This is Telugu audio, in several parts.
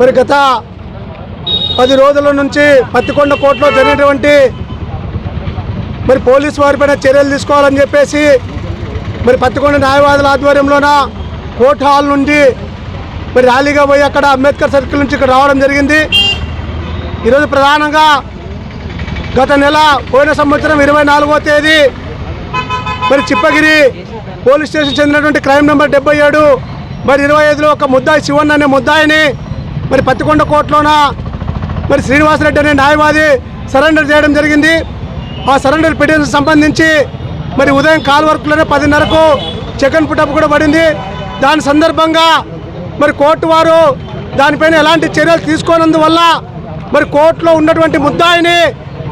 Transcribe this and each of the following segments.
మరి గత 10 రోజుల నుంచి పత్తికొండ కోర్టులో జరిగినటువంటి మరి పోలీసు వారిపైన చర్యలు తీసుకోవాలని చెప్పేసి మరి పత్తికొండ న్యాయవాదుల ఆధ్వర్యంలోన కోర్టు హాల్ నుండి మరి ర్యాలీగా పోయి అక్కడ అంబేద్కర్ సర్కిల్ నుంచి ఇక్కడ రావడం జరిగింది. ఈరోజు ప్రధానంగా గత నెల పోయిన సంవత్సరం 24వ తేదీ మరి చిప్పగిరి పోలీస్ స్టేషన్ చెందినటువంటి క్రైమ్ నెంబర్ 77 మరి 25లో ఒక ముద్దాయి శివన్ అనే ముద్దాయిని మరి పత్తికొండ కోర్టులోన మరి శ్రీనివాసరెడ్డి అనే న్యాయవాది సరెండర్ చేయడం జరిగింది. ఆ సరెండర్ పిటిషన్ సంబంధించి మరి ఉదయం కాల్ వర్క్లోనే 10:30కు చెకన్ పుటప్ కూడా పడింది. దాని సందర్భంగా మరి కోర్టు వారు దానిపైన ఎలాంటి చర్యలు తీసుకోనందువల్ల మరి కోర్టులో ఉన్నటువంటి ముద్దాయిని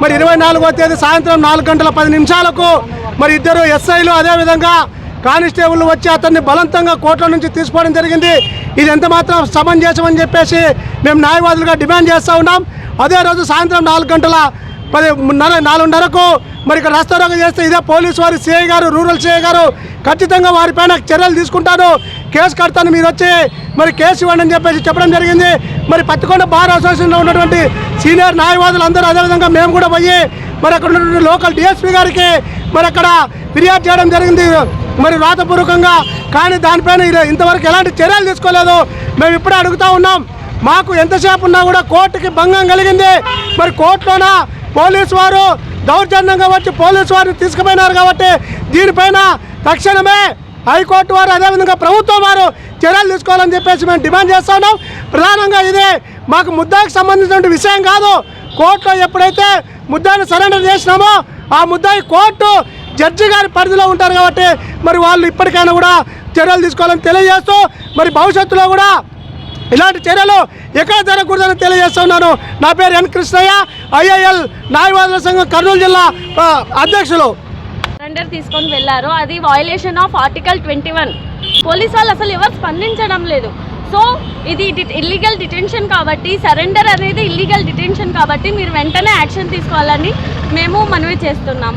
మరి 24వ తేదీ సాయంత్రం 4:10 మరి ఇద్దరు ఎస్ఐలు అదేవిధంగా కానిస్టేబుల్ వచ్చి అతన్ని బలవంతంగా కోర్టుల నుంచి తీసుకోవడం జరిగింది. ఇది ఎంత మాత్రం సమంజసమని చెప్పేసి మేము న్యాయవాదులుగా డిమాండ్ చేస్తూ ఉన్నాం. అదే రోజు సాయంత్రం 4:10 మరి ఇక్కడ రాస్తారోకం చేస్తే ఇదే పోలీసు వారి సిఐ గారు, రూరల్ సిఐ గారు ఖచ్చితంగా వారిపైన చర్యలు తీసుకుంటాను, కేసు కడతాను, మీరు వచ్చి మరి కేసు ఇవ్వండి అని చెప్పేసి చెప్పడం జరిగింది. మరి పత్తికొండ బార్ అసోసియేషన్లో ఉన్నటువంటి సీనియర్ న్యాయవాదులు అందరూ అదేవిధంగా మేము కూడా పోయి మరి అక్కడ ఉన్నటువంటి లోకల్ డిఎస్పీ గారికి మరి అక్కడ ఫిర్యాదు చేయడం జరిగింది మరి రాతపూర్వకంగా. కానీ దానిపైన ఇంతవరకు ఎలాంటి చర్యలు తీసుకోలేదు. మేము ఇప్పుడే అడుగుతూ ఉన్నాం, మాకు ఎంతసేపు ఉన్నా కూడా కోర్టుకి భంగం కలిగింది. మరి కోర్టులోన పోలీసు వారు దౌర్జన్యంగా వచ్చి పోలీసు వారిని తీసుకుపోయినారు కాబట్టి దీనిపైన తక్షణమే హైకోర్టు వారు అదేవిధంగా ప్రభుత్వం వారు చర్యలు తీసుకోవాలని చెప్పేసి మేము డిమాండ్ చేస్తూ ఉన్నాం. ప్రధానంగా ఇదే మాకు ముద్దాయికి సంబంధించిన విషయం కాదు. కోర్టులో ఎప్పుడైతే ముద్దాయిని సరెండర్ చేసినామో ఆ ముద్దాయి కోర్టు జడ్జి గారి పరిధిలో ఉంటారు కాబట్టి మరి వాళ్ళు ఇప్పటికైనా కూడా చర్యలు తీసుకోవాలని తెలియజేస్తూ మరి భవిష్యత్తులో కూడా ఇలాంటి చర్యలు ఎక్కడ జరగకూడదని తెలియజేస్తున్నాను. నా పేరు ఎన్ కృష్ణయ్య, ఐఐఎల్ న్యాయవాదుల సంఘం కర్నూలు జిల్లా అధ్యక్షులు. సరెండర్ తీసుకొని వెళ్ళారు, అది వయలేషన్ ఆఫ్ ఆర్టికల్ 21. పోలీస్ వాళ్ళు అసలు ఎవరు స్పందించడం లేదు. సో ఇది ఇల్లీగల్ డిటెన్షన్ కాబట్టి, సరెండర్ అనేది ఇల్లీగల్ డిటెన్షన్ కాబట్టి మీరు వెంటనే యాక్షన్ తీసుకోవాలని మేము మనవి చేస్తున్నాము.